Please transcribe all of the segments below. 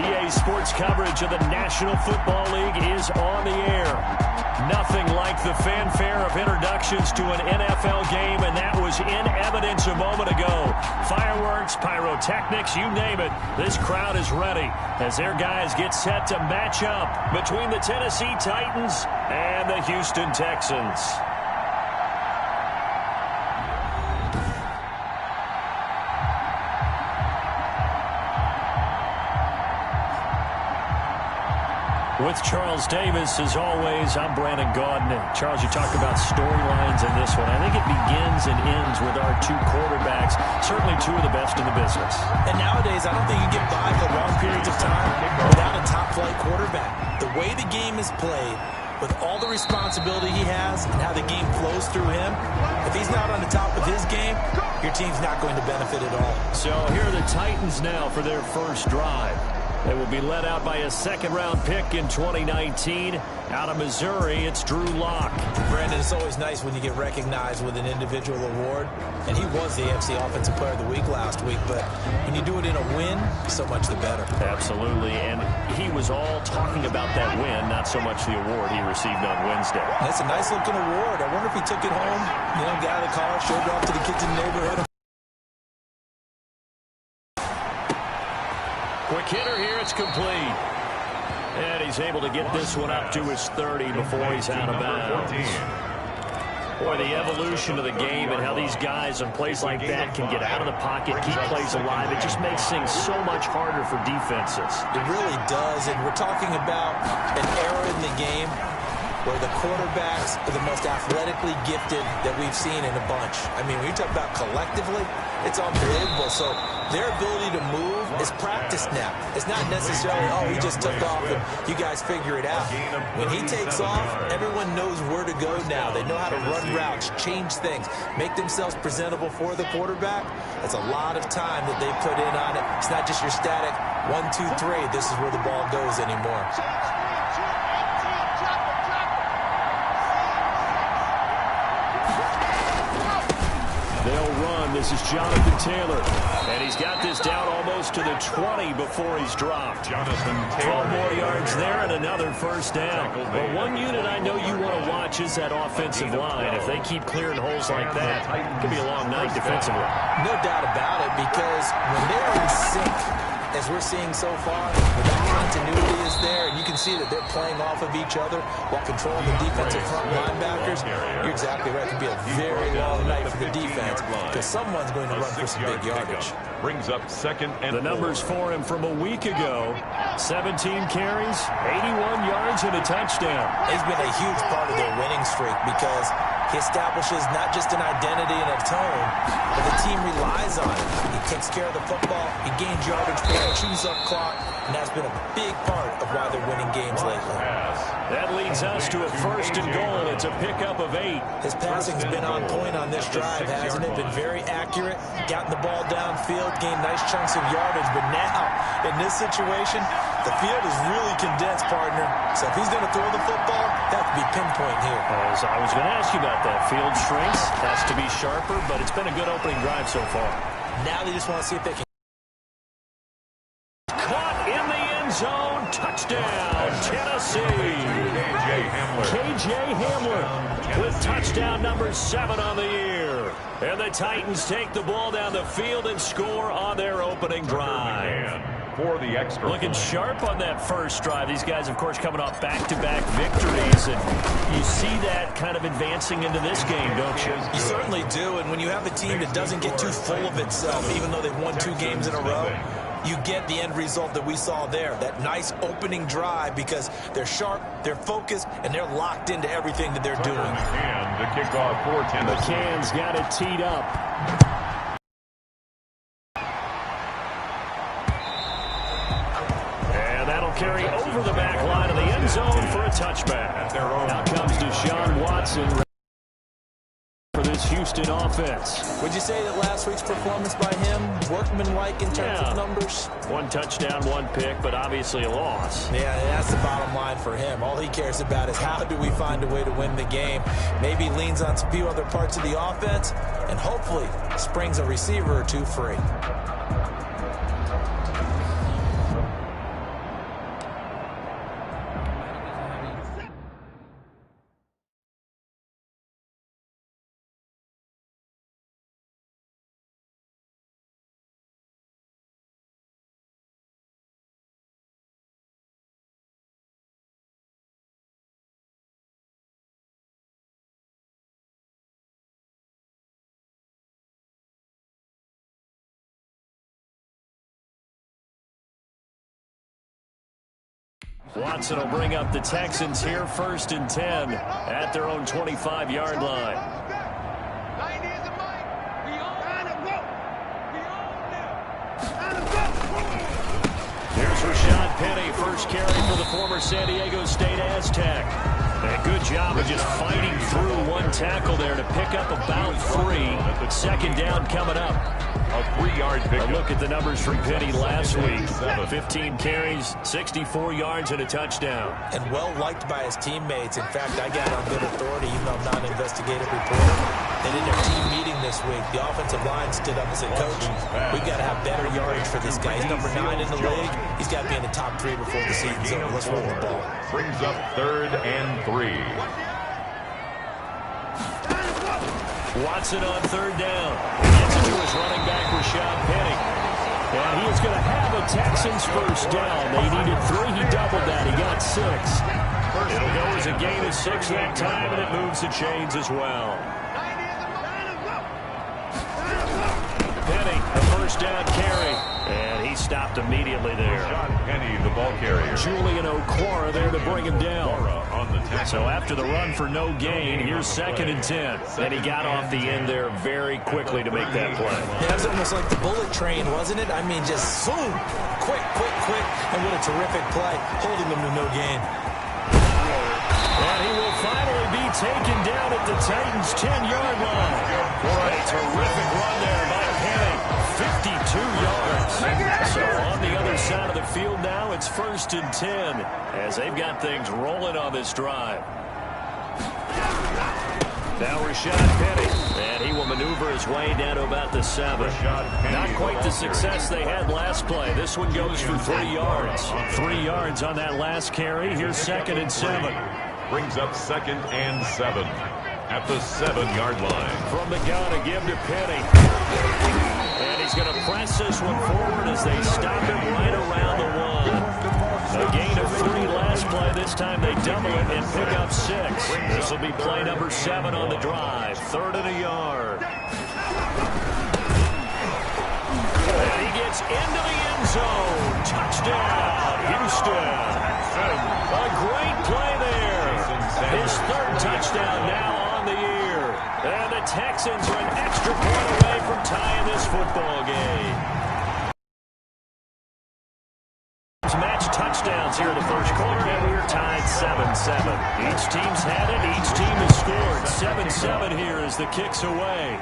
EA Sports coverage of the National Football League is on the air. Nothing like the fanfare of introductions to an NFL game, and that was in evidence a moment ago. Fireworks, pyrotechnics, you name it. This crowd is ready as their guys get set to match up between the Tennessee Titans and the Houston Texans. With Charles Davis, as always, I'm Brandon Gaudin. Charles, you talked about storylines in this one. I think it begins and ends with our two quarterbacks, certainly two of the best in the business. And nowadays, I don't think you can get by for long periods of time without a top-flight quarterback. The way the game is played, with all the responsibility he has and how the game flows through him, if he's not on the top of his game, your team's not going to benefit at all. So here are the Titans now for their first drive. They will be led out by a second-round pick in 2019. Out of Missouri, it's Drew Lock. Brandon, it's always nice when you get recognized with an individual award. And he was the AFC Offensive Player of the Week last week. But when you do it in a win, so much the better. Absolutely. And he was all talking about that win, not so much the award he received on Wednesday. That's a nice-looking award. I wonder if he took it home, got out of the car, showed it off to the kids in the neighborhood. Quick hitter here, it's complete. And he's able to get this one up to his 30 before he's out of bounds. Boy, the evolution of the game and how these guys in plays like that can get out of the pocket, keep plays alive, it just makes things so much harder for defenses. It really does, and we're talking about an era in the game where the quarterbacks are the most athletically gifted that we've seen in a bunch. I mean, when you talk about collectively, it's unbelievable. So their ability to move is practiced now. It's not necessarily, oh, he just took off and you guys figure it out. When he takes off, everyone knows where to go now. They know how to run routes, change things, make themselves presentable for the quarterback. That's a lot of time that they put in on it. It's not just your static 1, 2, 3. This is where the ball goes anymore. They'll run. This is Jonathan Taylor. And he's got this down almost to the 20 before he's dropped. 12 more yards there and another first down. But one unit I know you want to watch is that offensive line. If they keep clearing holes like that, it could be a long night defensively. No doubt about it, because when they're in sync, as we're seeing so far, when that continuity is there, and you can see that they're playing off of each other while controlling the defensive front linebackers, you're exactly right. It could be a very long night for the defense because someone's going to run for some big yardage. Brings up second and the numbers for him from a week ago: 17 carries, 81 yards, and a touchdown. He's been a huge part of their winning streak because he establishes not just an identity and a tone, but the team relies on it. He takes care of the football. He gains yardage for it, chews up clock, and that's been a big part of why they're winning games lately. That leads us to a first and goal. It's a pickup of 8. His passing's been on point on this drive, hasn't it? Been very accurate, gotten the ball downfield, gained nice chunks of yardage, but now, in this situation, the field is really condensed, partner. So if he's going to throw the football, that could be pinpoint here. As I was going to ask you about that. Field shrinks, has to be sharper, but it's been a good opening drive so far. Now they just want to see if they can. Caught in the end zone. Touchdown, Tennessee. KJ Hamler with touchdown number 7 on the year. And the Titans take the ball down the field and score on their opening drive. For the extra looking sharp on that first drive. These guys, of course, coming off back-to-back victories, and you see that kind of advancing into this game, don't you? You certainly do, and when you have a team that doesn't get too full of itself, even though they've won 2 games in a row, you get the end result that we saw there, that nice opening drive, because they're sharp, they're focused, and they're locked into everything that they're doing. And the kickoff for Tennessee. McCann's got it teed up. Carry over the back line of the end zone for a touchback. Now comes Deshaun Watson for this Houston offense. Would you say that last week's performance by him, workmanlike in terms of numbers? 1 touchdown, 1 pick, but obviously a loss. Yeah, that's the bottom line for him. All he cares about is how do we find a way to win the game. Maybe leans on a few other parts of the offense, and hopefully springs a receiver or 2 free. Watson will bring up the Texans here, 1st and 10 at their own 25-yard line. Here's Rashad Penny, first carry for the former San Diego State Aztec. And good job of just fighting through one tackle there to pick up about 3. 2nd down coming up. A 3-yard pickup. A look at the numbers from Penny last week. 15 carries, 64 yards, and a touchdown. And well-liked by his teammates. In fact, I got on good authority, even though I'm not an investigative reporter, that in their team meeting this week, the offensive line stood up and said, Coach, we've got to have better yardage for this guy. He's number 9 in the league. He's got to be in the top 3 before the season's over. Let's roll the ball. Brings up 3rd and 3. Watson on 3rd down. Gets it to his running back, Rashad Penny. And he is going to have a Texans first down. They needed 3. He doubled that. He got 6. It'll go as a gain of 6 that time, and it moves the chains as well. Penny, a first down carry. And he stopped immediately there. Penny, the ball carrier. Julian Okwara there to bring him down. On the tackle. So after the run for no gain, here's 2nd and 10. And he got off the end there very quickly to make that play. Yeah, it was almost like the bullet train, wasn't it? I mean, just zoom, quick. And what a terrific play, holding them to no gain. And he will finally be taken down at the Titans' 10-yard line. A terrific run there by Penny. 52 yards. So on the other side of the field now, it's 1st and 10 as they've got things rolling on this drive. Now Rashad Penny, and he will maneuver his way down to about the 7. Not quite the success they had last play. This one goes for 3 yards. 3 yards on that last carry. Here's 2nd and 7. Brings up 2nd and 7 at the 7-yard line. From the gun, a give to Penny. And he's going to press this one forward as they stop him right around the 1. A gain of 3 last play. This time they double it and pick up 6. This will be play number 7 on the drive. 3rd and a yard. And he gets into the end zone. Touchdown, Houston. A great play there. His 3rd touchdown now on the year. And the Texans are an extra point away from tying this football game. Match touchdowns here in the first quarter, and we are tied 7-7. Each team's had it. Each team has scored. 7-7 here as the kick's away.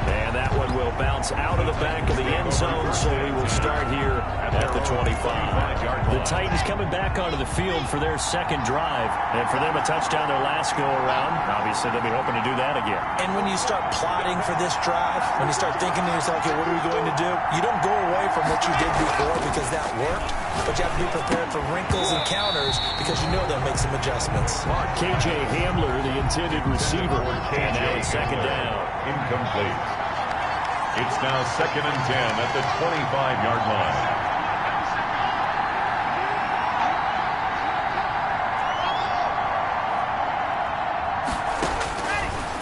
And that one will bounce out of the back of the end zone, so we will start here at the 25. The Titans coming back onto the field for their 2nd drive. And for them, a touchdown their last go-around. Obviously, they'll be hoping to do that again. And when you start plotting for this drive, when you start thinking to yourself, okay, what are we going to do? You don't go away from what you did before because that worked, but you have to be prepared for wrinkles and counters because you know they'll make some adjustments. K.J. Hamler, the intended receiver. And now it's 2nd down. Incomplete. It's now 2nd and 10 at the 25-yard line.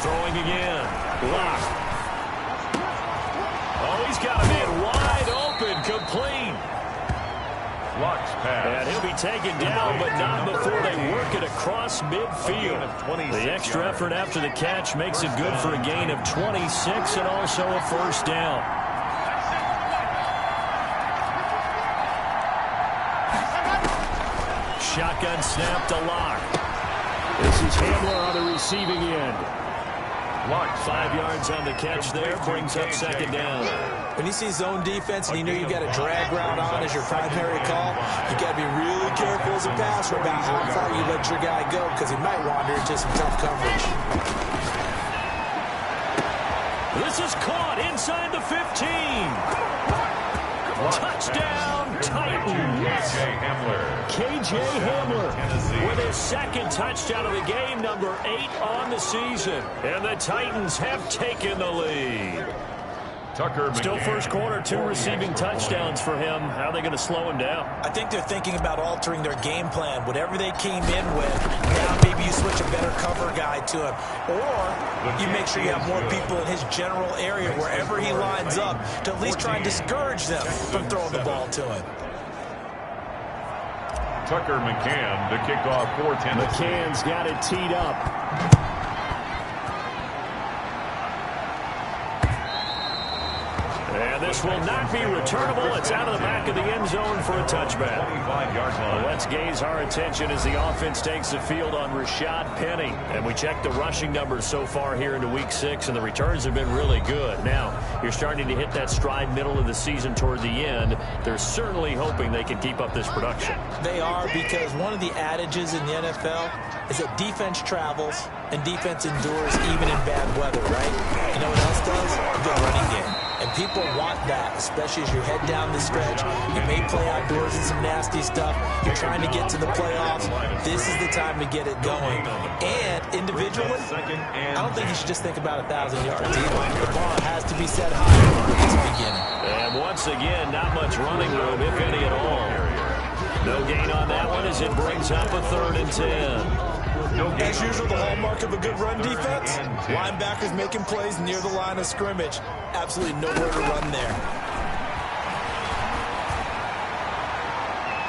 Throwing again. Block. Oh, he's got a man wide open. Complete. Locks pass. And he'll be taken down, but not before they work it across midfield. The extra effort after the catch makes it good for a gain of 26 and also a 1st down. Shotgun snap to Locke. This is Hamler on the receiving end. Locke 5 yards on the catch there, brings up 2nd down. When you see zone defense and you know you got a drag route on as your primary call, you got to be really careful as a passer about how far you let your guy go because he might wander into some tough coverage. This is caught inside the 15. Touchdown, Titans. K.J. Hamler with his 2nd touchdown of the game, number 8 on the season. And the Titans have taken the lead. Still first quarter, 2 receiving touchdowns for him. How are they going to slow him down? I think they're thinking about altering their game plan. Whatever they came in with, now maybe you switch a better cover guy to him. Or you make sure you have more people in his general area wherever he lines up to at least try and discourage them from throwing the ball to him. Tucker McCann to kick off for Tennessee. McCann's got it teed up. And this will not be returnable. It's out of the back of the end zone for a touchback. 25-yard line. Let's gaze our attention as the offense takes the field on Rashad Penny. And we check the rushing numbers so far here into Week 6, and the returns have been really good. Now, you're starting to hit that stride middle of the season toward the end. They're certainly hoping they can keep up this production. They are, because one of the adages in the NFL is that defense travels and defense endures even in bad weather, right? You know what else does? A good running game. And people want that, especially as you head down the stretch. You may play outdoors in some nasty stuff. You're trying to get to the playoffs. This is the time to get it going. And individually, I don't think you should just think about 1,000 yards either. The ball has to be set high at the beginning. And once again, not much running room, if any at all. No gain on that one as it brings up a 3rd and 10. As usual, the hallmark of a good run defense, linebackers making plays near the line of scrimmage. Absolutely nowhere to run there.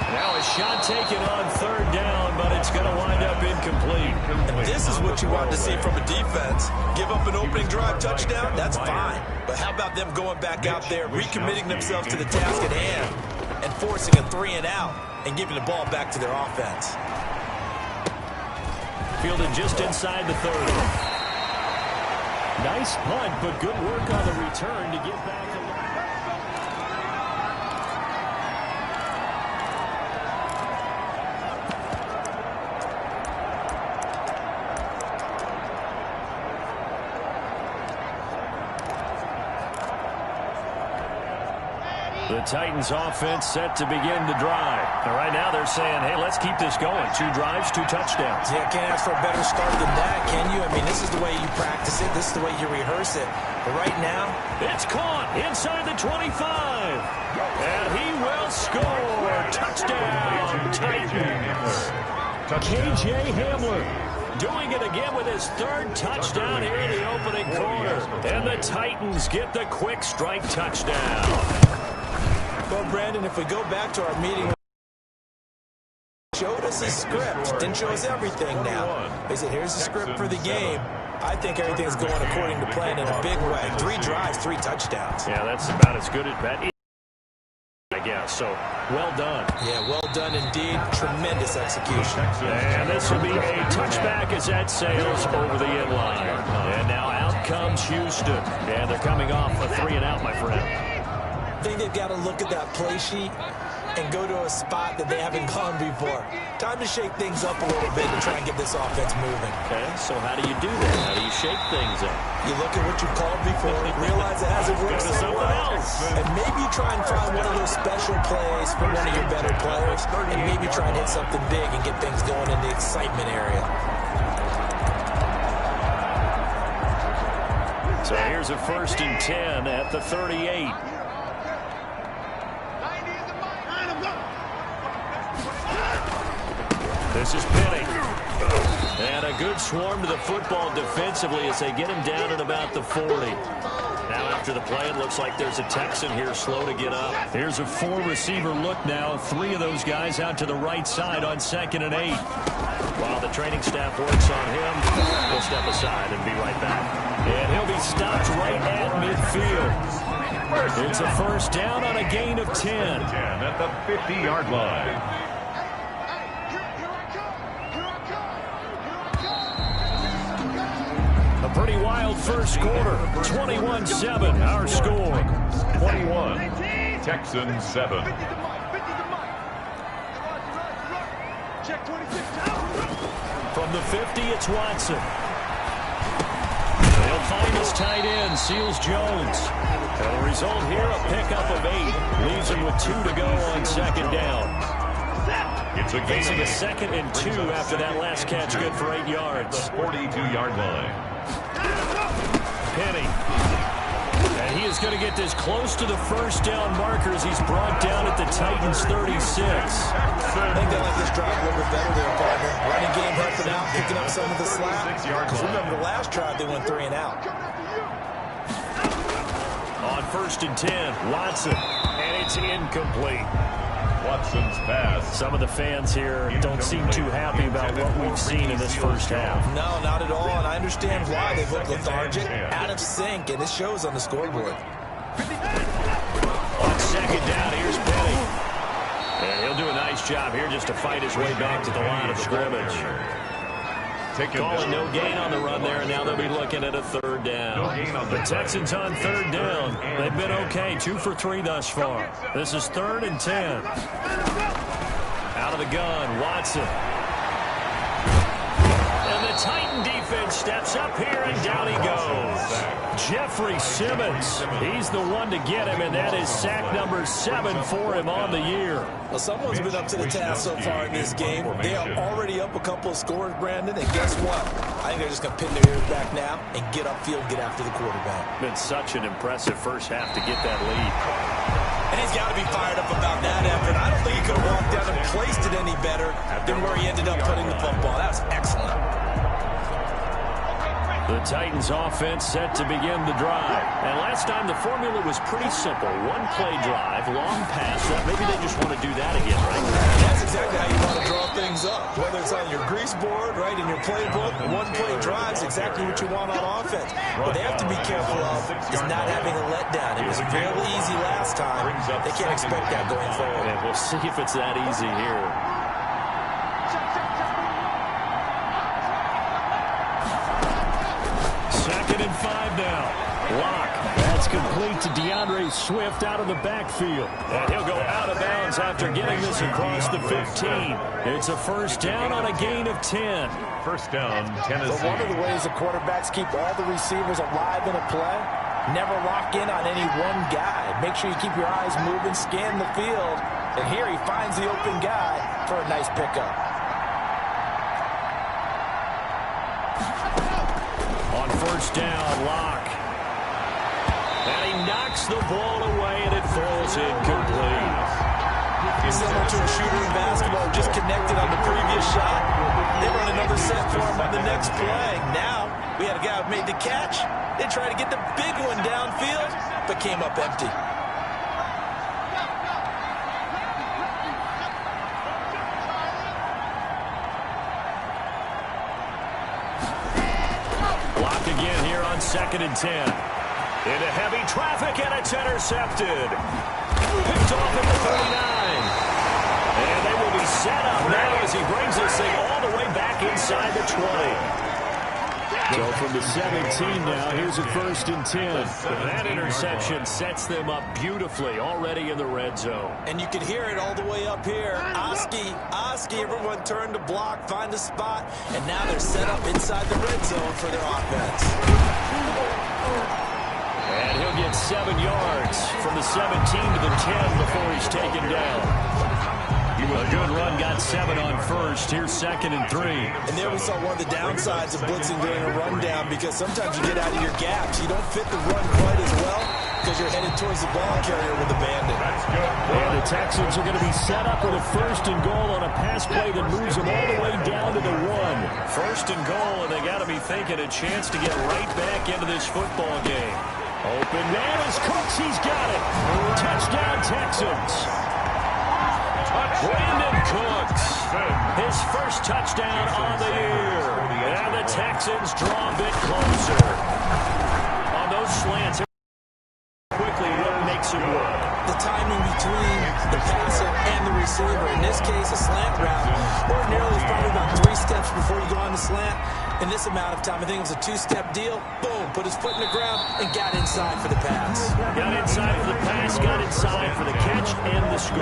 Now a shot taken on 3rd down, but it's going to wind up incomplete. And this is what you want to see from a defense. Give up an opening drive touchdown, that's fine. But how about them going back out there, recommitting themselves to the task at hand, and forcing a 3-and-out, and giving the ball back to their offense. Fielded just inside the 30. Nice punt, but good work on the return to get back along. The Titans offense set to begin to drive. And right now they're saying, hey, let's keep this going. 2 drives, 2 touchdowns. Yeah, can't ask for a better start than that, can you? I mean, this is the way you practice it. This is the way you rehearse it. But right now, it's caught inside the 25. And he will score. Touchdown, Titans. KJ Hamler doing it again with his 3rd touchdown here in the opening quarter. And the Titans get the quick strike touchdown. Well, Brandon, if we go back to our meeting, showed us a script. Didn't show us everything now. They said, here's the script for the game. I think everything's going according to plan in a big way. 3 drives, 3 touchdowns. Yeah, that's about as good as that, I guess. So, well done. Yeah, well done indeed. Tremendous execution. And this will be a touchback as that sails over the end line. And now out comes Houston. And they're coming off a 3-and-out, my friend. I think they've got to look at that play sheet and go to a spot that they haven't gone before. Time to shake things up a little bit to try and get this offense moving. Okay, so how do you do that? How do you shake things up? You look at what you've called before, realize it hasn't worked so well, and maybe you try and find one of those special plays for one of your better players, and maybe try and hit something big and get things going in the excitement area. So here's a 1st and 10 at the 38. This is Penny. And a good swarm to the football defensively as they get him down at about the 40. Now after the play, it looks like there's a Texan here slow to get up. Here's a 4-receiver look now. 3 of those guys out to the right side on 2nd and 8. While the training staff works on him, we'll step aside and be right back. And he'll be stopped right at midfield. It's a 1st down on a gain of 10. At the 50-yard line. A pretty wild first quarter. 21-7, our score. 21, Texans 7. From the 50, it's Watson. They'll find his tight end, Seals Jones. And the result here, a pickup of 8. Leaves him with 2 to go on 2nd down. It's a Facing a 2nd and 2 after that last catch, good for 8 yards. The 42-yard line. Penny. And he is going to get this close to the 1st down markers. He's brought down at the Titans 36. I think they like this drive a little bit better there, partner. Running game helping out, picking up some of the slack. Because remember, the last drive they went 3-and-out. On 1st and 10, Watson. And it's incomplete. Watson's pass. Some of the fans here don't seem too happy about what we've seen in this first half. No, not at all, and I understand why. They look lethargic, out of sync, and it shows on the scoreboard. On second down, here's Penny. And he'll do a nice job here just to fight his way back to the line of scrimmage. Calling no gain on the run there, and now they'll be looking at a third down. The Texans on third down. They've been okay, 2 for 3 thus far. This is 3rd and 10. Out of the gun, Watson. And the Titan defense steps up here, and down he goes. Jeffrey Simmons, he's the one to get him, and that is sack number 7 for him on the year. Well, someone's been up to the task so far in this game. They are already up a couple of scores, Brandon, and guess what? I think they're just going to pin their ears back now and get upfield, get after the quarterback. Been such an impressive first half to get that lead. And he's got to be fired up about that effort. I don't think he could have walked down and placed it any better than where he ended up putting the football. That was excellent. The Titans offense set to begin the drive. And last time the formula was pretty simple. One play drive, long pass. Maybe they just want to do that again, right? That's exactly how you want to draw things up. Whether it's on your grease board, right, in your playbook, one play drive is exactly what you want on offense. What they have to be careful of is not having a letdown. It was fairly easy last time. They can't expect that going forward. And we'll see if it's that easy here. Second and 5 now. Lock. That's complete to DeAndre Swift out of the backfield. And he'll go out of bounds after getting this across the 15. It's a first down on a gain of 10. First down, Tennessee. So one of the ways the quarterbacks keep all the receivers alive in a play, never lock in on any one guy. Make sure you keep your eyes moving, scan the field. And here he finds the open guy for a nice pickup. On first down, Lock. And he knocks the ball away, and it falls incomplete. Similar to a shooter in basketball, just connected on the previous shot. They run another set for him on the next play. Now, we had a guy who made the catch. They tried to get the big one downfield, but came up empty. Lock again here on second and 10. Into heavy traffic, and it's intercepted. Picked off at the 39. And they will be set up now as he brings this thing all the way back inside the 20. So from the 17 now, here's a first and 10. That interception sets them up beautifully already in the red zone. And you can hear it all the way up here. Oski, everyone turned to block, find a spot, and now they're set up inside the red zone for their offense. And he'll get 7 yards from the 17 to the 10 before he's taken down. A good run, got 7 on first. Here's second and 3. And there we saw one of the downsides of blitzing during a rundown, because sometimes you get out of your gaps. You don't fit the run quite as well because you're headed towards the ball carrier with the bandit. And the Texans are going to be set up with a first and goal on a pass play that moves them all the way down to the 1. First and goal, and they got to be thinking a chance to get right back into this football game. Open man is Cooks. He's got it. Touchdown, Texans. Brandon Cooks, his first touchdown on the year. And the Texans draw a bit closer. On those slants, quickly what makes it work. The timing between the passer and the receiver. In this case, a slant route. Ordinarily, it's probably about 3 steps before you go on the slant. In this amount of time, I think it was a 2-step deal. Boom, put his foot in the ground and got inside for the pass. Got inside for the pass, got inside for the catch and the score.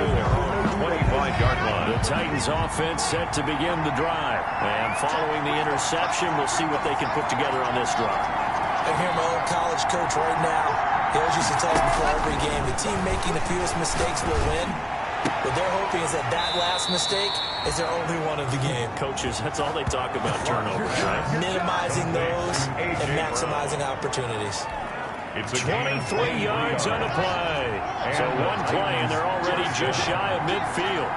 25-yard line. The Titans offense set to begin the drive. And following the interception, we'll see what they can put together on this drive. I hear my old college coach right now. He always used to tell us before every game, the team making the fewest mistakes will win. What they're hoping is that that last mistake is their only one of the game. Coaches, that's all they talk about, turnovers, right? Minimizing those and maximizing opportunities. It's 23 yards on the play. So one play, and they're already just shy of midfield.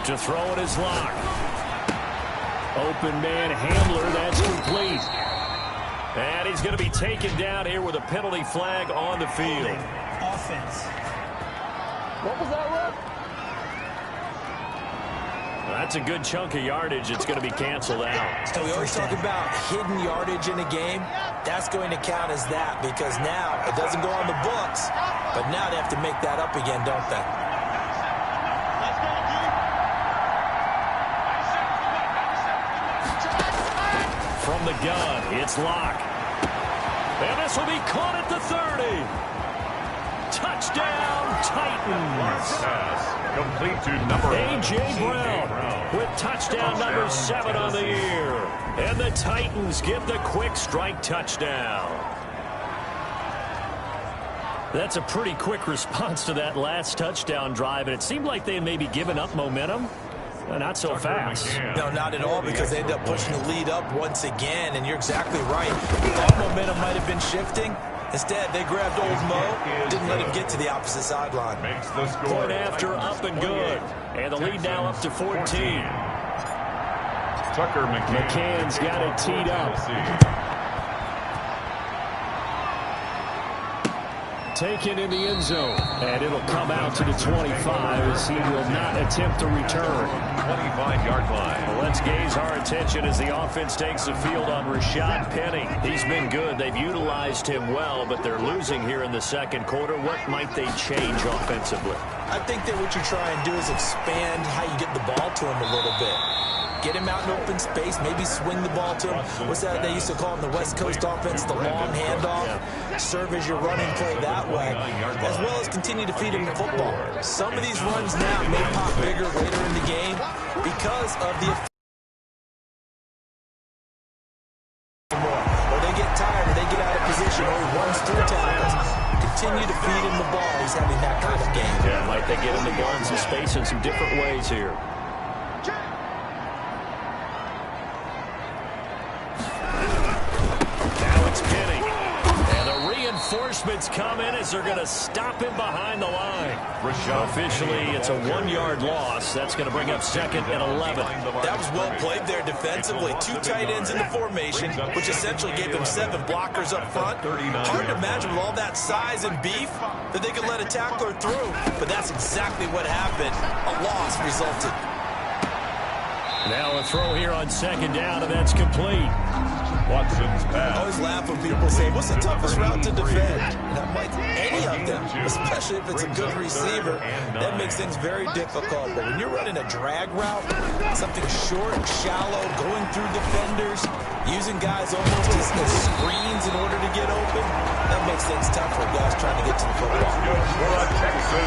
To throw it is Lock. Open man handler, that's complete. And he's going to be taken down here with a penalty flag on the field. Offense. What was that, Rob? That's a good chunk of yardage. It's going to be canceled out. So we always talk about hidden yardage in a game. That's going to count as that because now it doesn't go on the books, but now they have to make that up again, don't they? From the gun, it's Locke. And this will be caught at the 30. Touchdown, Titans. Pass complete to number A.J. Brown with touchdown number 7 on the year. And the Titans get the quick strike touchdown. That's a pretty quick response to that last touchdown drive, and it seemed like they had maybe given up momentum. Not so fast. No, not at all, because they end up pushing the lead up once again, and you're exactly right. That momentum might have been shifting. Instead, they grabbed old Mo, didn't let him get to the opposite sideline. Makes the score. Point after, up and good. And the lead now up to 14. Tucker McCann's got it teed up. Taken in the end zone. And it'll come out to the 25 as he will not attempt a return. 25-yard line. Well, let's gaze our attention as the offense takes the field on Rashad Penny. He's been good. They've utilized him well, but they're losing here in the second quarter. What might they change offensively? I think that what you try and do is expand how you get the ball to him a little bit. Get him out in open space, maybe swing the ball to him. What's that they used to call in the West Coast offense, the long handoff. Serve as your running play that way, as well as continue to feed him the football. Some of these runs now may pop bigger later in the game because of the or they get tired or they get out of position or he runs through tackles. Continue to feed him the ball. He's having that kind of game. Yeah, might they get him the ball in some space in some different ways here. Reinforcements come in as they're going to stop him behind the line. Officially, it's a 1-yard loss. That's going to bring up second and 11. That was well played there defensively. 2 tight ends in the formation, which essentially gave them 7 blockers up front. Hard to imagine with all that size and beef that they could let a tackler through, but that's exactly what happened. A loss resulted. Now a throw here on second down, and that's complete. Watson's pass. I always laugh when people say, what's the toughest route to defend? And I'm like, any of them, especially if it's a good receiver, that makes things very difficult. But when you're running a drag route, something short, shallow, going through defenders, using guys almost as screens in order to get open, that makes things tough for guys trying to get to the football.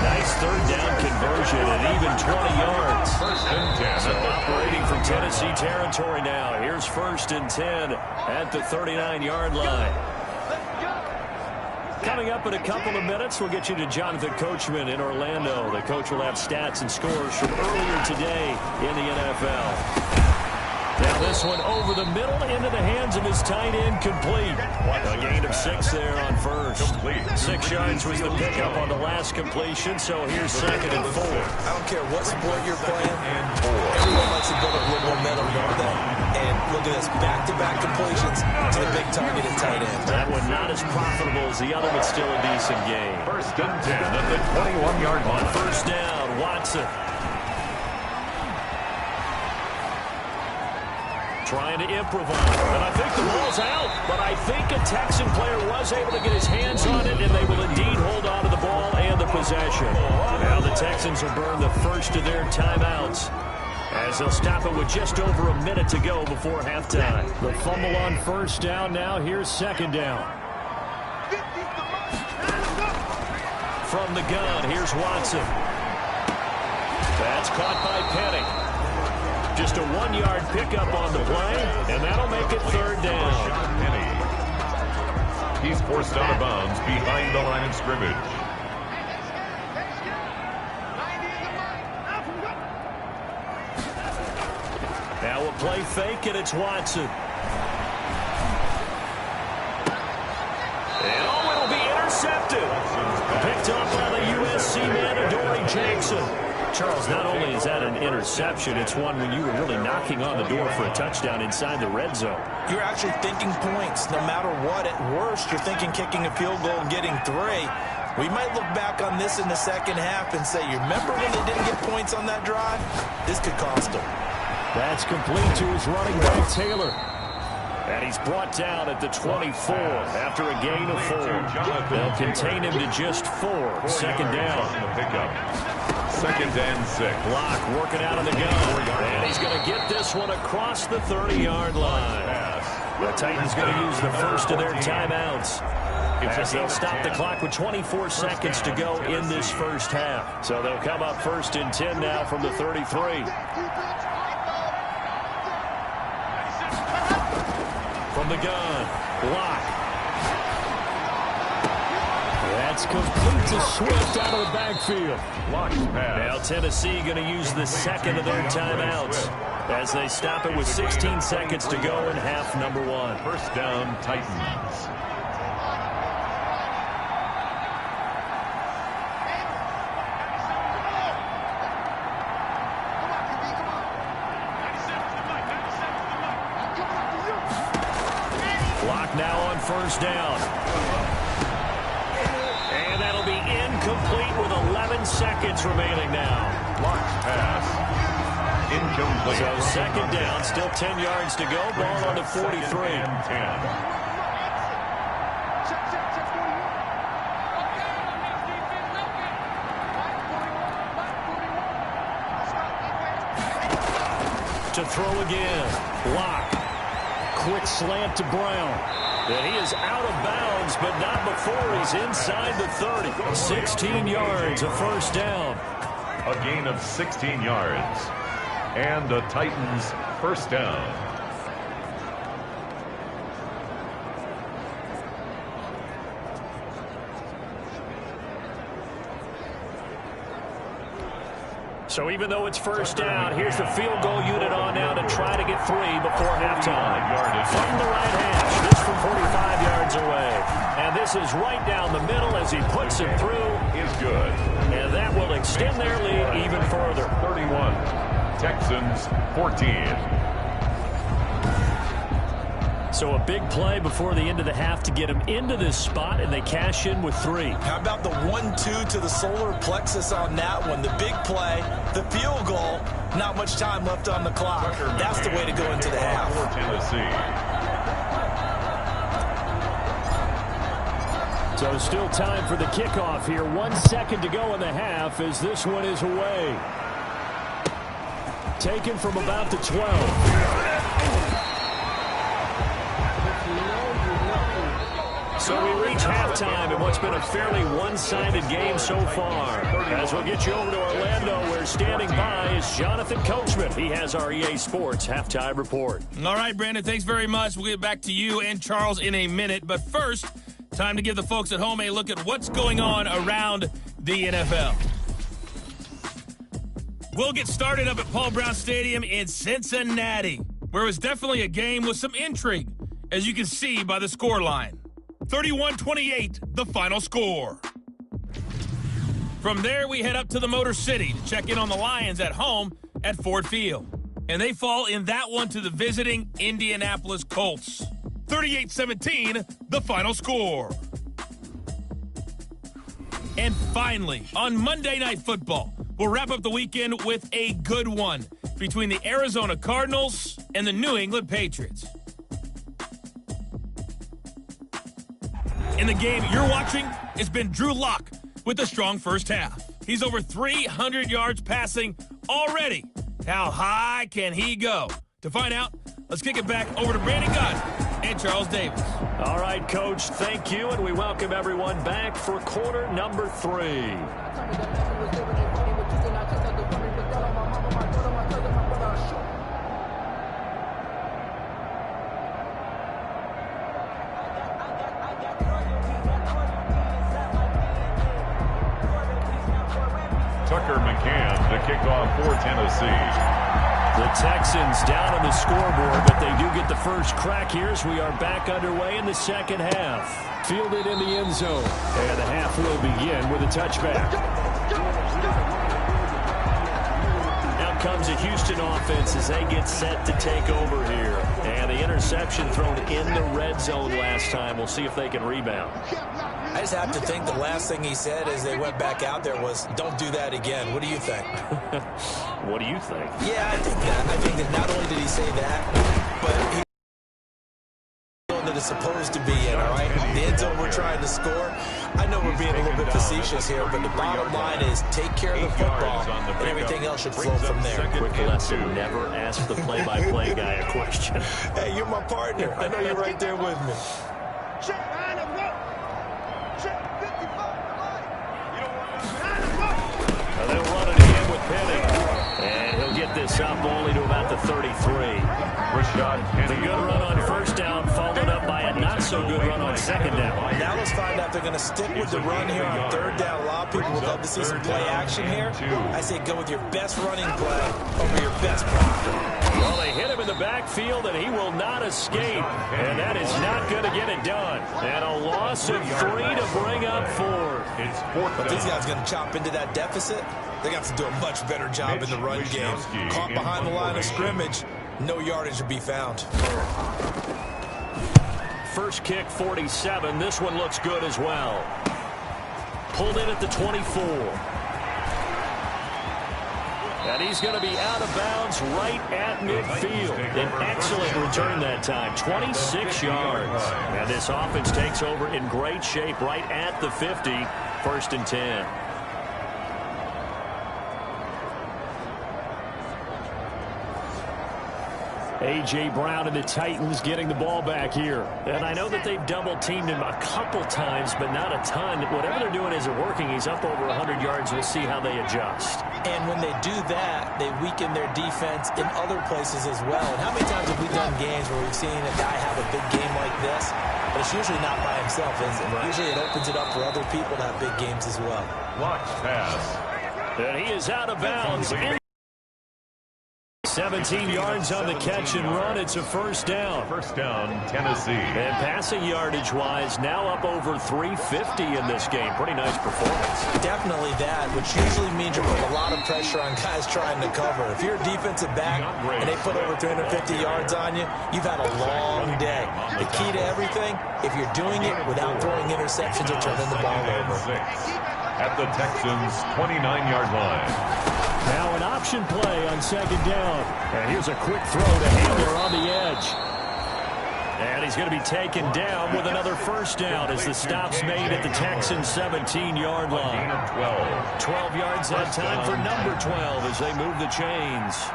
Nice third down conversion and even 20 yards. First and 10. So operating from Tennessee territory now. Here's first and 10 at the 39-yard line. Coming up in a couple of minutes, we'll get you to Jonathan Coachman in Orlando. The coach will have stats and scores from earlier today in the NFL. Now this one over the middle into the hands of his tight end, complete. A gain of 6 there on first. 6 yards was the pickup on the last completion, so here's second and 4. I don't care what sport you're playing. Everyone likes to build up a little momentum, don't they? And look at this, back-to-back completions to the big target at tight end. That one not as profitable as the other, but still a decent game. First and 10 at the 21-yard line. First down, Watson. Trying to improvise, and I think the ball's out, but I think a Texan player was able to get his hands on it, and they will indeed hold on to the ball and the possession. Now the Texans will burn the first of their timeouts as they'll stop it with just over a minute to go before halftime. The fumble on first down now. Here's second down. From the gun, here's Watson. That's caught by Penny. Just a 1-yard pickup on the play, and that'll make it third down. He's forced out of bounds behind the line of scrimmage. Now a play fake, and it's Watson. And it'll be intercepted. Picked up by the USC man, Adoree Jackson. Charles, not only is that an interception, it's one when you were really knocking on the door for a touchdown inside the red zone. You're actually thinking points. No matter what, at worst, you're thinking kicking a field goal and getting 3. We might look back on this in the second half and say, you remember when they didn't get points on that drive? This could cost them. That's complete to his running back, Taylor. And he's brought down at the 24 after a gain of 4. They'll contain him to just 4. Second down. Second and 6. Block working out of the gun. And he's going to get this one across the 30-yard line. The Titans going to use the first of their timeouts, as they'll stop the clock with 24 seconds to go in this first half. So they'll come up first and 10 now from the 33. From the gun, block. That's complete to Swift out of the backfield. Now Tennessee going to use the second of their timeouts as they stop it with 16 seconds to go in half number 1. First down, Titans. Now on first down. And that'll be incomplete with 11 seconds remaining now. Blocked pass. Incomplete. So second down, still 10 yards to go. Ball on to 43. And 10. To throw again. Block. Quick slant to Brown. And he is out of bounds, but not before he's inside the 30. 16 yards, a first down. A gain of 16 yards. And the Titans first down. So even though it's first down, here's the field goal unit on now to try to get 3 before halftime. From the right hash, this from 45 yards away. And this is right down the middle as he puts it through. Is good. And that will extend their lead even further. 31. Texans 14. So a big play before the end of the half to get him into this spot, and they cash in with 3. How about the 1-2 to the solar plexus on that one? The big play, the field goal, not much time left on the clock. That's the way to go into the half. For Tennessee. So still time for the kickoff here. 1 second to go in the half as this one is away. Taken from about the 12. So we reach halftime in what's been a fairly one-sided game so far. As we'll get you over to Orlando, where standing by is Jonathan Coachman. He has our EA Sports halftime report. All right, Brandon, thanks very much. We'll get back to you and Charles in a minute. But first, time to give the folks at home a look at what's going on around the NFL. We'll get started up at Paul Brown Stadium in Cincinnati, where it was definitely a game with some intrigue, as you can see by the scoreline. 31-28, the final score. From there, we head up to the Motor City to check in on the Lions at home at Ford Field. And they fall in that one to the visiting Indianapolis Colts. 38-17, the final score. And finally, on Monday Night Football, we'll wrap up the weekend with a good one between the Arizona Cardinals and the New England Patriots. In the game you're watching, it's been Drew Lock with a strong first half. He's over 300 yards passing already. How high can he go? To find out, let's kick it back over to Brandon Gott and Charles Davis. All right, Coach, thank you, and we welcome everyone back for quarter number 3. Tucker McCann, the kickoff for Tennessee. The Texans down on the scoreboard, but they do get the first crack here as we are back underway in the second half. Fielded in the end zone. And the half will begin with a touchback. comes the Houston offense as they get set to take over here. And the interception thrown in the red zone last time. We'll see if they can rebound. I just have to think the last thing he said as they went back out there was, don't do that again. What do you think? What do you think? Yeah, I think that. I think that not only did he say that, but he that it's supposed to be in, all right? The end zone we're trying to score. I know we're being a little bit facetious here, but the bottom line is take care of the football, and everything else should flow from there. Quick lesson, never ask the play-by-play guy a question. Hey, you're my partner. I know you're right there with me. They'll run it again with Penny. And he'll get this up only to about the 33. The good run on first down followed up by a not-so-good run on second down. Now let's find out if they're going to stick with the run here on third down. A lot of people would love to see some play action here. I say go with your best running play over your best blocker. Well, they hit him in the backfield, and he will not escape. And that is not going to get it done. And a loss of 3 to bring up 4. But these guys are going to chop into that deficit. They got to do a much better job in the run game. Caught behind the line of scrimmage. No yardage to be found. First kick, 47. This one looks good as well. Pulled in at the 24. And he's going to be out of bounds right at midfield. An excellent return that time, 26 yards. And this offense takes over in great shape right at the 50, 1st and 10. A.J. Brown and the Titans getting the ball back here. And I know that they've double-teamed him a couple times, but not a ton. Whatever they're doing isn't working. He's up over 100 yards. We'll see how they adjust. And when they do that, they weaken their defense in other places as well. And how many times have we done games where we've seen a guy have a big game like this? But it's usually not by himself, is it? Usually it opens it up for other people to have big games as well. Watch pass. And he is out of bounds. 17 yards on the catch and run. It's a first down. First down, Tennessee. And passing yardage-wise, now up over 350 in this game. Pretty nice performance. Definitely that, which usually means you're putting a lot of pressure on guys trying to cover. If you're a defensive back and they put over 350 yards on you, you've had a long day. The key to everything, if you're doing it without throwing interceptions or turning the ball over. At the Texans' 29-yard line. Now an option play on second down. And here's a quick throw to Handler on the edge. And he's going to be taken down with another first down as the stop's made at the Texans' 17-yard line. 12 yards that time for number 12 as they move the chains.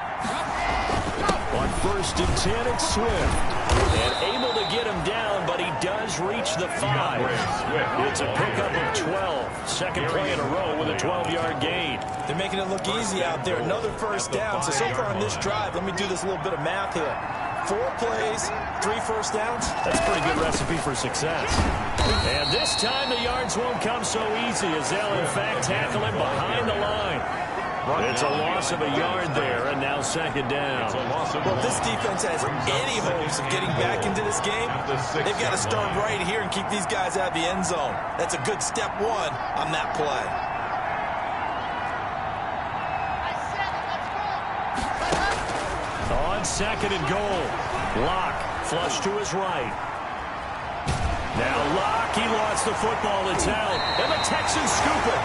On 1st and 10, it's Swift. And able to get him down, but he does reach the 5. It's a pickup of 12. Second play in a row with a 12-yard gain. They're making it look easy out there. Another first down. So far on this drive, let me do this little bit of math here. 4 plays, 3 first downs. That's a pretty good recipe for success. And this time the yards won't come so easy as they'll, in fact, tackle him behind the line. It's a loss of a yard there, and now second down. Well, if this defense has any hopes of getting back into this game, they've got to start right here and keep these guys out of the end zone. That's a good step 1 on that play. On 2nd and goal, Locke flush to his right. Now Locke, he lost the football. It's out, and the Texans scoop it.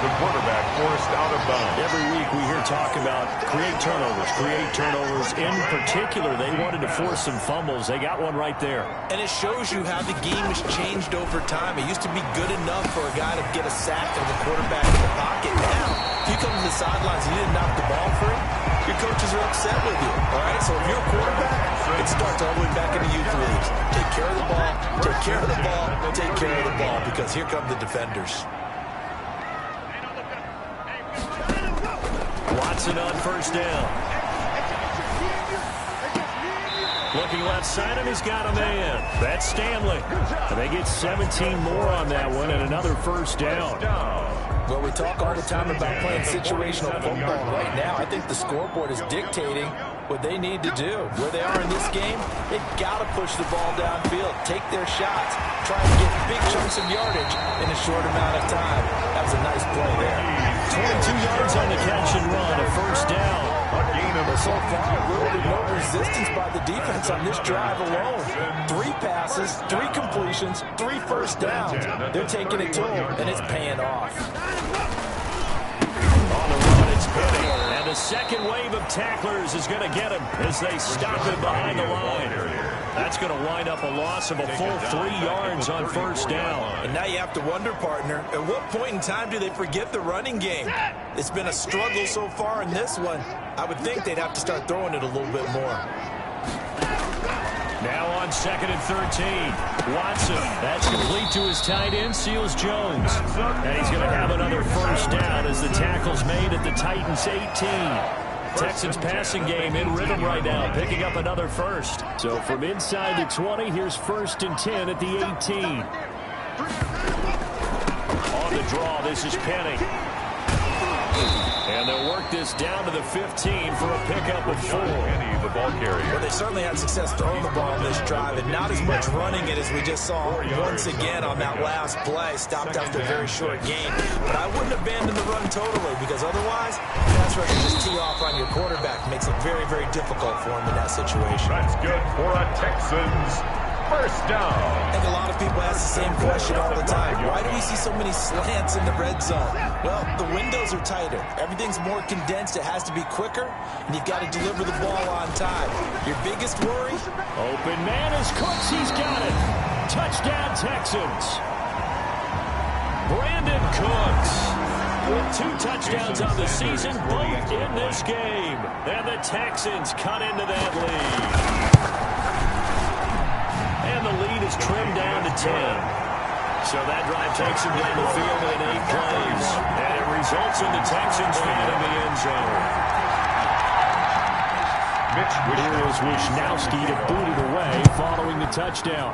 The quarterback forced out of bounds. Every week we hear talk about create turnovers. In particular, they wanted to force some fumbles. They got one right there. And it shows you how the game has changed over time. It used to be good enough for a guy to get a sack of the quarterback in the pocket. Now, if you come to the sidelines and you didn't knock the ball free, your coaches are upset with you. All right, so if you're a quarterback, it starts all the way back in the youth leagues. Take care of the ball, take care of the ball, take care of the ball, because here come the defenders. Watson on first down. Looking left side, and he's got a man. That's Stanley. And they get 17 more on that one and another first down. Well, we talk all the time about playing situational football. Right now, I think the scoreboard is dictating what they need to do. Where they are in this game, they've got to push the ball downfield, take their shots, try and get big chunks of yardage in a short amount of time. That was a nice play there. 22 yards on the catch and run, a first down. A gain of So far, really no resistance by the defense on this drive alone. 3 passes, 3 completions, 3 first downs. They're taking it to them, and it's paying off. On the run, it's Penny. And the second wave of tacklers is going to get him as they stop him behind the line. That's going to wind up a loss of a full 3 yards on first down. And now you have to wonder, partner, at what point in time do they forget the running game? It's been a struggle so far in this one. I would think they'd have to start throwing it a little bit more. Now on 2nd and 13. Watson, that's complete to his tight end, Seals Jones. And he's going to have another first down as the tackle's made at the Titans' 18. Texans passing game in rhythm right now, picking up another first. So from inside the 20, here's 1st and 10 at the 18. On the draw, this is Penny. And they'll work this down to the 15 for a pickup of 4. Penny, the ball carrier. Well, they certainly had success throwing the ball in this drive, and not as much running it as we just saw once again on that last play. Stopped after a very short gain. But I wouldn't abandon the run totally, because otherwise, pass rush can just tee off on your quarterback. Makes it very, very difficult for him in that situation. That's good for a Texans first down. I think a lot of people ask the same question all the time. Why do we see so many slants in the red zone? Well, the windows are tighter. Everything's more condensed. It has to be quicker, and you've got to deliver the ball on time. Your biggest worry? Open man is Cooks. He's got it. Touchdown, Texans. Brandon Cooks with 2 touchdowns on the season, both in this game. And the Texans cut into that lead. And the lead is trimmed down to 10. So that drive takes him down the field in 8 plays. And it results in the Texans finding the end zone. Here is Wishnowski to boot it away following the touchdown.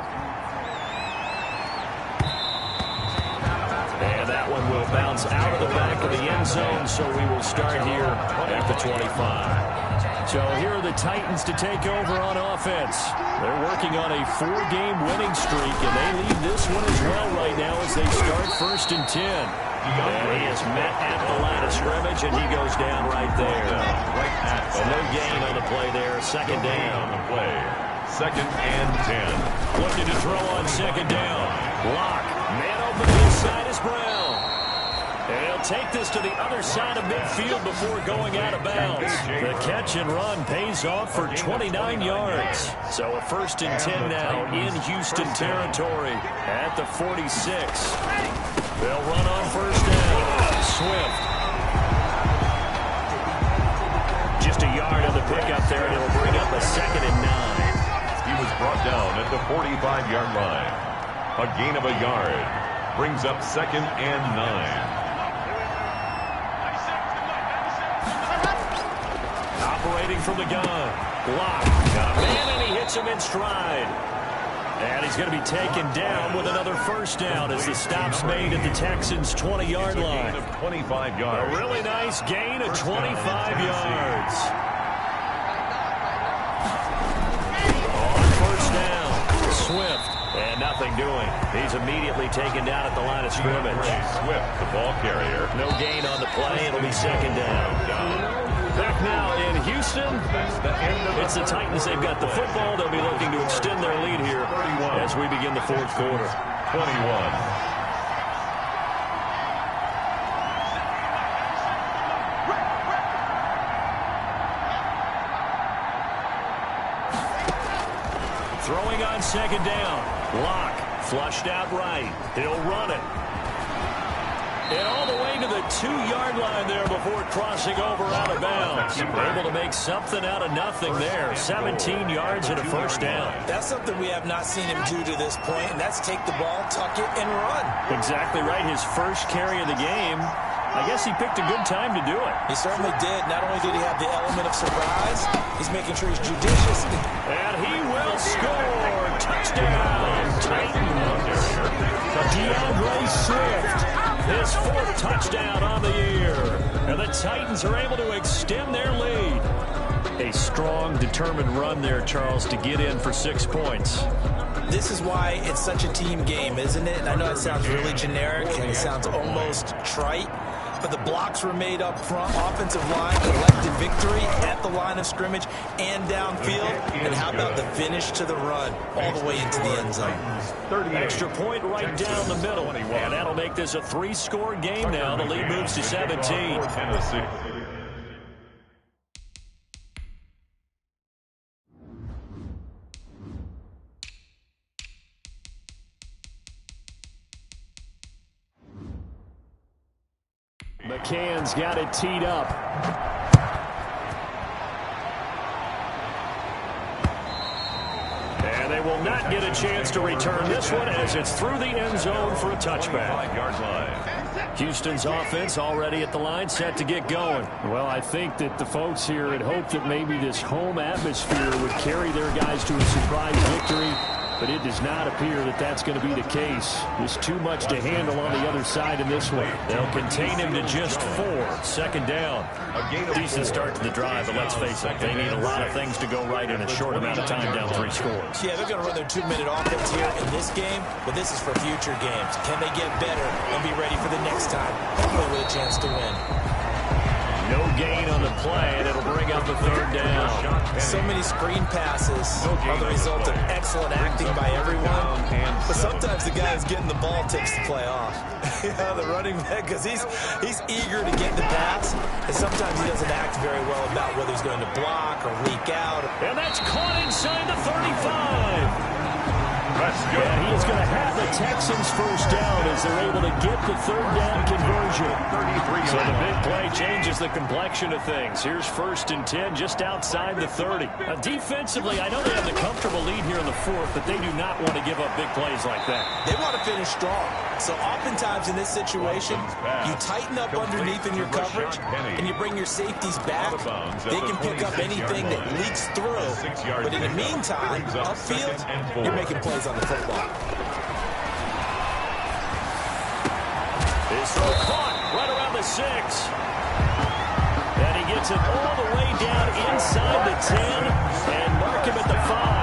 And that one will bounce out of the back of the end zone, so we will start here at the 25. So here are the Titans to take over on offense. They're working on a 4-game winning streak, and they lead this one as well right now as they start 1st and 10. And he is met at the line of scrimmage, and he goes down right there. And no gain on the play there. 2nd down. On the play. 2nd and 10. Looking to throw on 2nd down. Lock. Man open to his side is Brown. And he'll take this to the other side of midfield before going out of bounds. The catch and run pays off for 29 yards. So a 1st and 10 now in Houston territory at the 46. They'll run on 1st down. Swift. Just a yard on the pickup there, and it'll bring up a 2nd and 9. He was brought down at the 45-yard line. A gain of a yard brings up 2nd and 9. Operating from the gun. Block. Got a man, and he hits him in stride. And he's going to be taken down with another first down as the stop's made at the Texans' 20-yard line. Of 25 yards. A really nice gain of 25 yards. On 1st down, Swift. And nothing doing. He's immediately taken down at the line of scrimmage. Swift, the ball carrier. No gain on the play. It'll be 2nd down. Back now in Houston. It's the Titans. They've got the football. They'll be looking to extend their lead here as we begin the 4th quarter. 21. Throwing on 2nd down. Lock. Flushed out right. He'll run it. And all the way to the 2-yard line there before crossing over out of bounds. Able to make something out of nothing there. 17 yards and a first down. That's something we have not seen him do to this point, and that's take the ball, tuck it, and run. Exactly right. His first carry of the game. I guess he picked a good time to do it. He certainly did. Not only did he have the element of surprise, he's making sure he's judicious. And he will score. Touchdown, Titans. DeAndre Swift. His 4th touchdown on the year. And the Titans are able to extend their lead. A strong, determined run there, Charles, to get in for 6 points. This is why it's such a team game, isn't it? And I know it sounds really generic and it sounds almost trite, but the blocks were made up front. Offensive line collected victory at the line of scrimmage and downfield. And how about the finish to the run all the way into the end zone? Extra point right down the middle. And that'll make this a 3-score game now. The lead moves to 17. McCann's got it teed up. And they will not get a chance to return this one as it's through the end zone for a touchback. Houston's offense already at the line, set to get going. Well, I think that the folks here had hoped that maybe this home atmosphere would carry their guys to a surprise victory, but it does not appear that that's going to be the case. There's too much to handle on the other side in this one. They'll contain him to just 4. Second down. Decent start to the drive, but let's face it, they need a lot of things to go right in a short amount of time, down 3 scores. Yeah, they're going to run their 2-minute offense here in this game, but this is for future games. Can they get better and be ready for the next time? Hopefully with a chance to win. No gain on the play, and it'll bring up a 3rd down. So many screen passes are the result of excellent acting by everyone, but sometimes the guy who's getting the ball takes the play off. Yeah, the running back, because he's eager to get the pass, and sometimes he doesn't act very well about whether he's going to block or leak out. And that's caught inside the 35. And he is going to have the Texans first down as they're able to get the 3rd down conversion. So the big play changes the complexion of things. Here's 1st and 10 just outside the 30. Defensively, I know they have the comfortable lead here in the 4th, but they do not want to give up big plays like that. They want to finish strong. So oftentimes in this situation, you tighten up underneath in your coverage, and you bring your safeties back. They can pick up anything that leaks through. But in the meantime, upfield, you're making plays on the football. His throw caught right around the 6. And he gets it all the way down inside the 10 and mark him at the 5.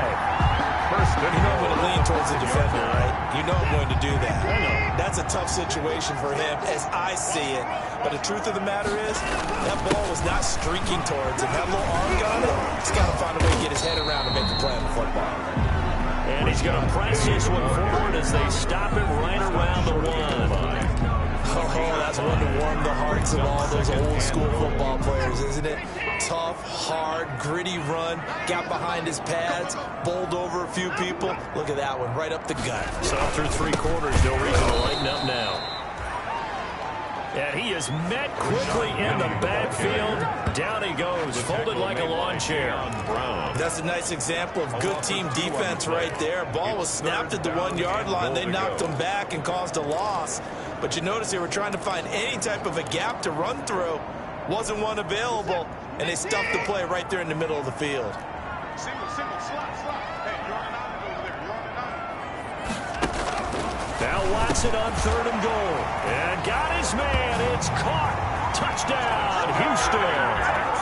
You know I'm going to lean towards the defender, right? You know I'm going to do that. I know. That's a tough situation for him as I see it. But the truth of the matter is, that ball was not streaking towards him. That little arm got it. He's got to find a way to get his head around and make the play on the football. And he's going to press this one forward as they stop him right around the 1. Oh, that's one to warm the hearts of all those old school football players, isn't it? Tough, hard, gritty run, got behind his pads, bowled over a few people. Look at that one, right up the gut. So through 3 quarters, no reason to lighten up now. And he is met quickly in the backfield. Down he goes, folded like a lawn chair. That's a nice example of good team defense right there. Ball was snapped at the 1-yard line. They knocked him back and caused a loss. But you notice they were trying to find any type of a gap to run through. Wasn't one available, and they stuffed the play right there in the middle of the field. Now Watson on 3rd and goal. And got his man. It's caught. Touchdown, Houston.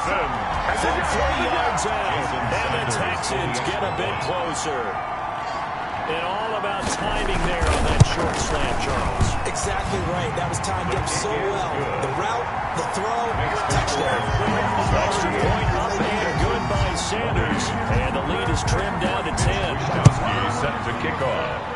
From 3 yards out. And the Texans get a bit closer. And all about timing there on that short slant, Charles. Exactly right. That was timed up so well. The route, the throw, touchdown. Extra point up and good by Sanders. And the lead is trimmed down to 10. Set to kick off.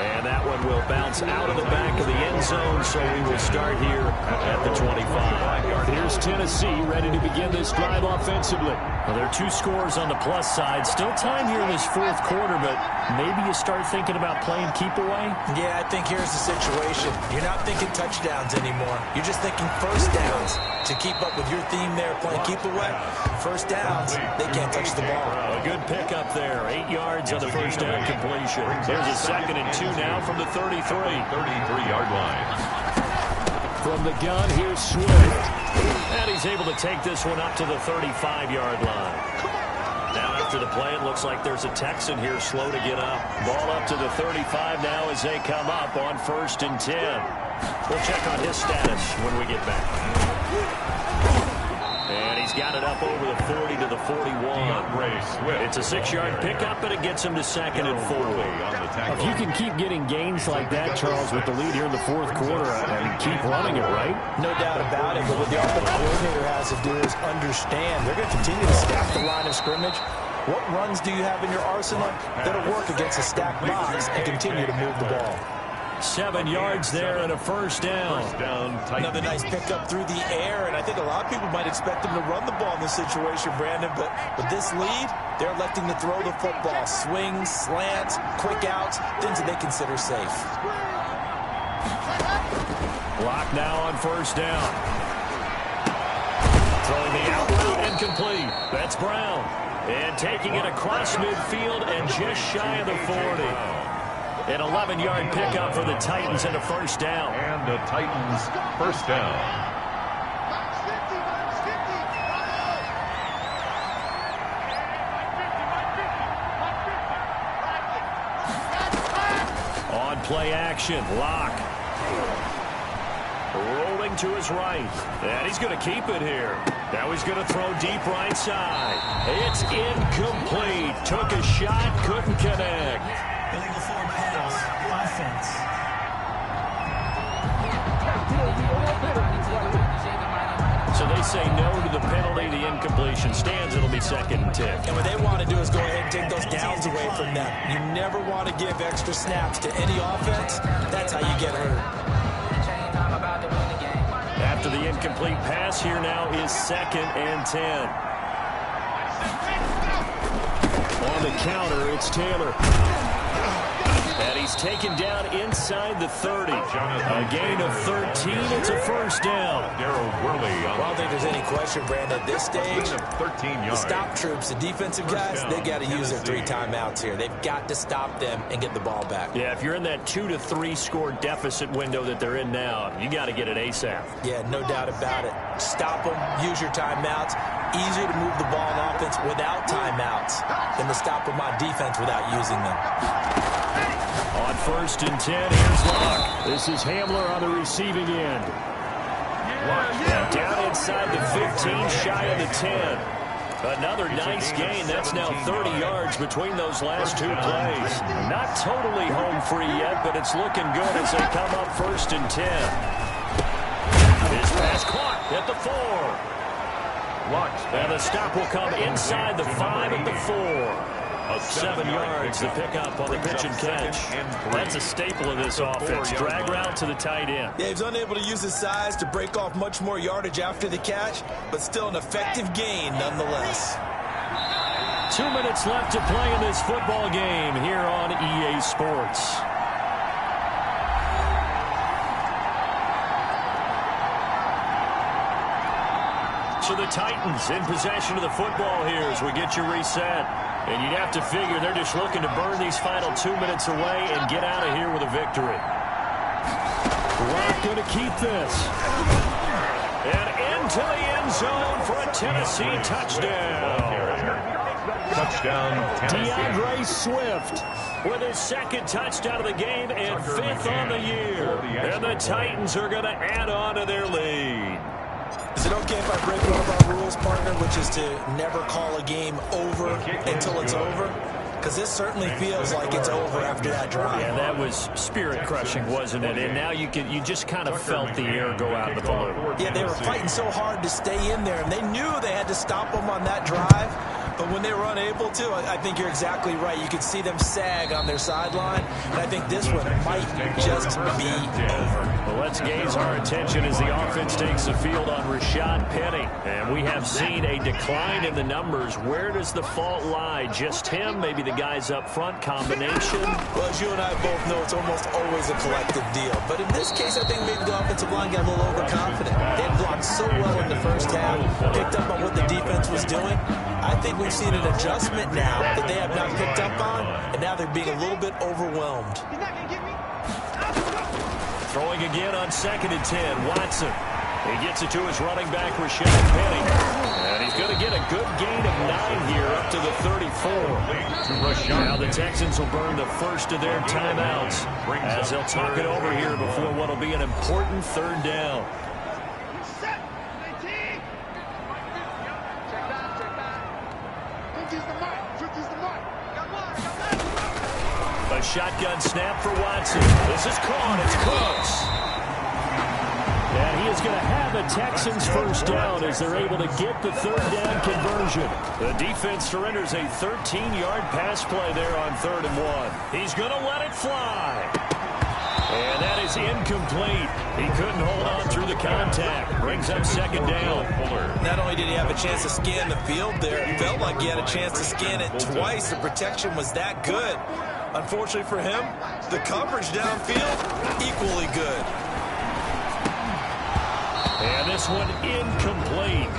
And that one will bounce out of the back of the end zone, so we will start here at the 25. Here's Tennessee ready to begin this drive offensively. Well, there are 2 scores on the plus side. Still time here in this 4th quarter, but maybe you start thinking about playing keep away? Yeah, I think here's the situation. You're not thinking touchdowns anymore. You're just thinking first downs. To keep up with your theme there, playing keep away, first downs, they can't touch the ball. A good pickup there. 8 yards on the first down completion. There's a 2nd and 2 now from the 33. 33-yard line. From the gun, here's Swift. And he's able to take this one up to the 35-yard line. Now after the play, it looks like there's a Texan here slow to get up. Ball up to the 35 now as they come up on 1st and 10. We'll check on his status when we get back. And he's got it up over the 40 to the 41. It's a 6-yard pickup, and it gets him to 2nd and 4. If you can keep getting gains like that, Charles, with the lead here in the 4th quarter, and keep running it, right? No doubt about it, but what the offensive coordinator has to do is understand they're going to continue to stack the line of scrimmage. What runs do you have in your arsenal that'll work against a stacked box and continue to move the ball? 7 yards there and a first down. Another nice pickup through the air, and I think a lot of people might expect them to run the ball in this situation, Brandon, but with this lead, they're electing to throw the football. Swings, slants, quick outs, things that they consider safe. Block now on first down. Throwing the out route incomplete. That's Brown. And taking it across midfield and just shy of the 40. An 11-yard pickup for the Titans and a first down. And the Titans first down. On play action, Locke. Rolling to his right. And he's going to keep it here. Now he's going to throw deep right side. It's incomplete. Took a shot, couldn't connect. Illegal forward pass, offense. So they say no to the penalty. The incompletion stands. It'll be 2nd and 10. And what they want to do is go ahead and take those downs away from them. You never want to give extra snaps to any offense. That's how you get hurt. After the incomplete pass, here now is 2nd and 10. On the counter, it's Taylor. And he's taken down inside the 30. A gain of 13. It's a first down. I don't think there's any question, Brandon, at this stage, the stop troops, the defensive guys, they got to use their 3 timeouts here. They've got to stop them and get the ball back. Yeah, if you're in that 2 to 3 score deficit window that they're in now, you got to get it ASAP. Yeah, no doubt about it. Stop them, use your timeouts. Easier to move the ball on offense without timeouts than to stop them on defense without using them. On 1st and 10, here's Locke. This is Hamler on the receiving end. Down inside the 15, shy of the 10. Another nice gain. That's now 30 yards between those last 2 plays. Not totally home free yet, but it's looking good as they come up 1st and 10. This pass caught at the 4. And the stop will come inside the 5 at the 4. 7 yards, the pickup on the pitch and catch. That's a staple of this offense. Drag route to the tight end. Yeah, he's unable to use his size to break off much more yardage after the catch, but still an effective gain nonetheless. 2 minutes left to play in this football game here on EA Sports. So the Titans in possession of the football here as we get you reset. And you'd have to figure they're just looking to burn these final 2 minutes away and get out of here with a victory. Rock going to keep this. And into the end zone for a Tennessee touchdown. Touchdown, Tennessee. DeAndre Swift with his 2nd touchdown of the game and 5th on the year. And the Titans are going to add on to their lead. Is it okay if I break one of our rules, partner, which is to never call a game over until it's over? Because this certainly feels like it's over after that drive. Yeah, that was spirit-crushing, wasn't it? And now you just kind of felt the air go out of the balloon. Yeah, they were fighting so hard to stay in there, and they knew they had to stop them on that drive. But when they were unable to, I think you're exactly right. You could see them sag on their sideline, and I think this one might just be over. Well, let's gaze our attention as the offense takes the field on Rashad Penny. And we have seen a decline in the numbers. Where does the fault lie? Just him? Maybe the guys up front? Combination? Well, as you and I both know, it's almost always a collective deal. But in this case, I think maybe the offensive line got a little overconfident. They had blocked so well in the first half, picked up on what the defense was doing. I think we've seen an adjustment now that they have not picked up on, and now they're being a little bit overwhelmed. Throwing again on 2nd and 10, Watson. He gets it to his running back, Rashad Penny. And he's going to get a good gain of 9 here up to the 34. Now the Texans will burn the first of their timeouts as they'll talk it over here before what will be an important 3rd down. A shotgun snap for Watson. This is caught. It's close. And he is going to have the Texans first down as they're able to get the third down conversion. The defense surrenders a 13-yard pass play there on 3rd and 1. He's going to let it fly. And that is incomplete. He couldn't hold on through the contact. Brings up 2nd down. Not only did he have a chance to scan the field there, it felt like he had a chance to scan it twice. The protection was that good. Unfortunately for him, the coverage downfield, equally good. And this one incomplete.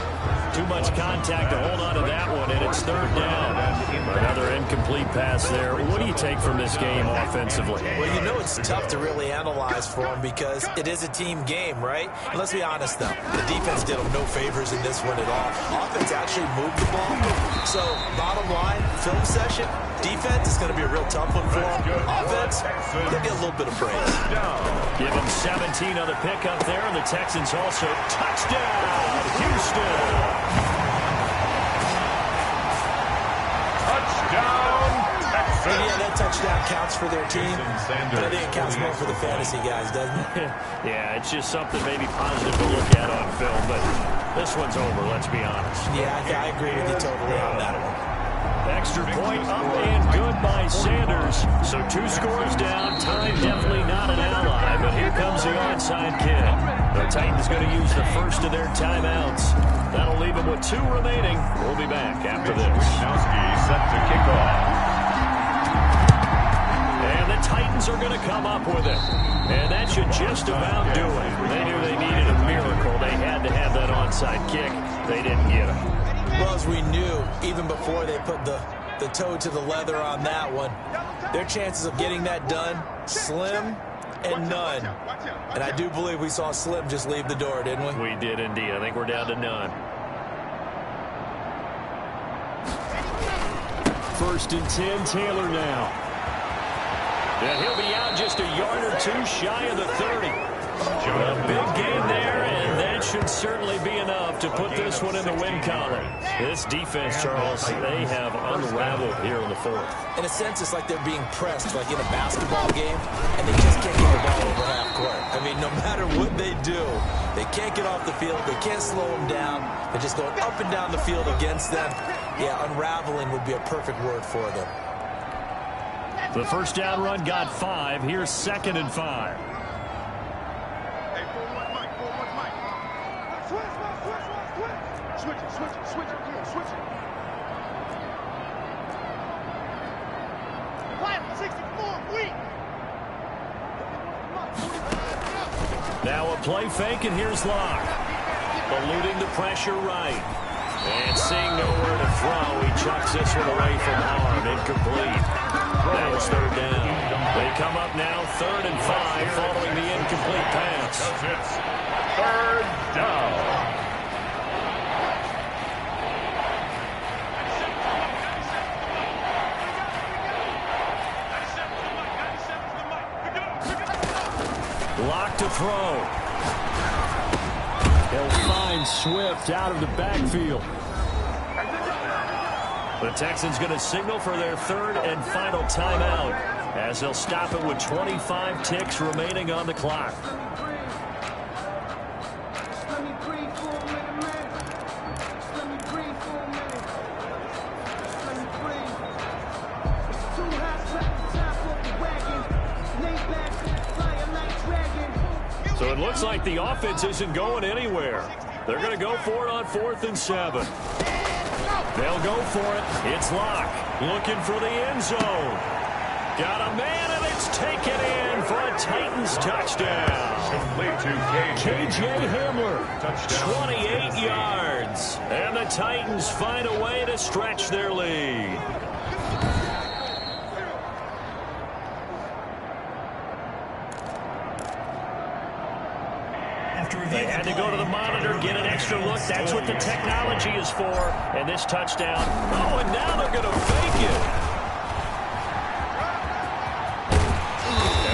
Too much contact to hold on to that one, and it's 3rd down. Another incomplete pass there. What do you take from this game offensively? Well, you know it's tough to really analyze for him because it is a team game, right? And let's be honest, though. The defense did them no favors in this one at all. Offense actually moved the ball. So, bottom line, film session, defense is going to be a real tough one for them. Offense, they'll get a little bit of praise. Give them 17 on the pickup there, and the Texans also touchdown, Houston. Touchdown, Texans. Yeah, that touchdown counts for their team, but I think it counts more for the fantasy guys, doesn't it? Yeah, it's just something maybe positive to look at on film, but this one's over, let's be honest. Yeah, I agree with you totally on that one. Extra point up and good by Sanders. So 2 scores down. Time definitely not an ally, but here comes the onside kick. The Titans going to use the first of their timeouts. That'll leave them with 2 remaining. We'll be back after this. Set to kick off. And the Titans are going to come up with it. And that should just about do it. They knew they needed a miracle. They had to have that onside kick. They didn't get it. Well, as we knew, even before they put the toe to the leather on that one, their chances of getting that done, slim and none. And I do believe we saw Slim just leave the door, didn't we? We did indeed. I think we're down to none. 1st and 10, Taylor now. And he'll be out just a yard or 2 shy of the 30. A big game there, and that should certainly be enough to put this one in the win column. This defense, Charles, they have unraveled here in the 4th. In a sense, it's like they're being pressed, like in a basketball game, and they just can't get the ball over half court. I mean, no matter what they do, they can't get off the field. They can't slow them down. They're just going up and down the field against them. Yeah, unraveling would be a perfect word for them. The first down run got 5. Here's 2nd and 5. Now a play fake, and here's Locke. Eluding the pressure right. And seeing nowhere to throw, he chucks this one away from arm. Incomplete. That was 3rd down. They come up now 3rd and 5 following the incomplete pass. 3rd down. Lock to throw. They'll find Swift out of the backfield. The Texans going to signal for their 3rd and final timeout as they'll stop it with 25 ticks remaining on the clock. So it looks like the offense isn't going anywhere. They're going to go for it on 4th and 7. They'll go for it. It's Locke looking for the end zone. Got a man, and it's taken in for a Titans touchdown. KJ Hamler, 28 yards. And the Titans find a way to stretch their lead. They had to go to the monitor, get an extra look. That's what the technology is for. And this touchdown. Oh, and now they're going to fake it.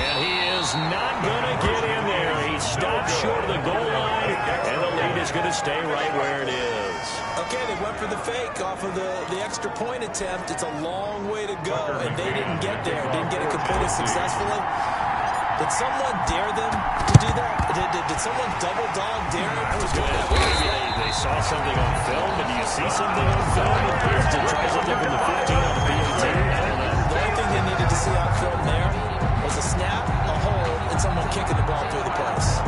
And he is not going to get in there. He stopped short of the goal line, and the lead is going to stay right where it is. Okay, they went for the fake off of the extra point attempt. It's a long way to go, and they didn't get there. Didn't get it completed successfully. Did someone dare them to do that? Did someone double dog dare them to do that? Maybe they saw something on film, and you see something on film. It appears to try something from the 15 on the PAT. The only thing they needed to see on film there was a snap, a hold, and someone kicking the ball through the post.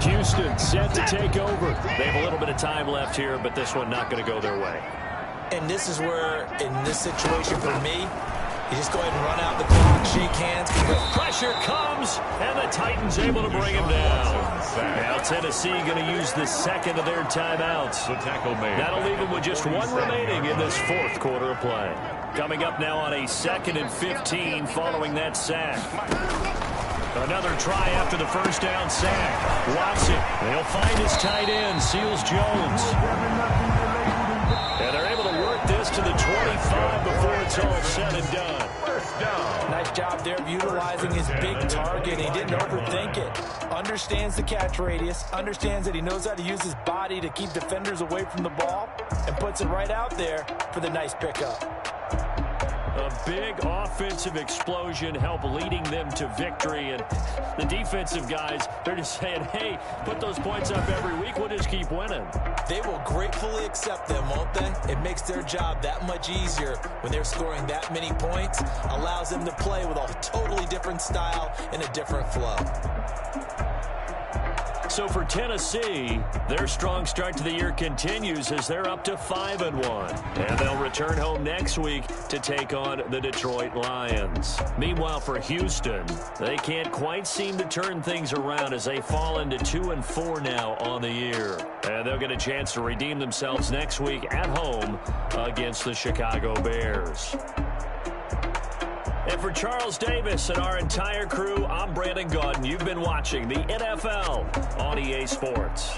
Houston set to take over. They have a little bit of time left here, but this one not going to go their way. And this is where, in this situation for me, you just go ahead and run out the clock, shake hands. Pressure comes, and the Titans able to bring him down. Now Tennessee going to use the second of their timeouts. That'll leave them with just one remaining in this fourth quarter of play. Coming up now on a 2nd and 15 following that sack. Another try after the first down sack. Watson, they'll find his tight end, Seals Jones. And they're able to work this to the 25 before it's all said and done. First down. Nice job there of utilizing his big target. He didn't overthink it. Understands the catch radius. Understands that he knows how to use his body to keep defenders away from the ball. And puts it right out there for the nice pickup. A big offensive explosion help leading them to victory. And the defensive guys, they're just saying, hey, put those points up every week. We'll just keep winning. They will gratefully accept them, won't they? It makes their job that much easier when they're scoring that many points. Allows them to play with a totally different style and a different flow. So for Tennessee, their strong start to the year continues as they're up to 5-1. And they'll return home next week to take on the Detroit Lions. Meanwhile, for Houston, they can't quite seem to turn things around as they fall into 2-4 now on the year. And they'll get a chance to redeem themselves next week at home against the Chicago Bears. And for Charles Davis and our entire crew, I'm Brandon Gaudin. You've been watching the NFL on EA Sports.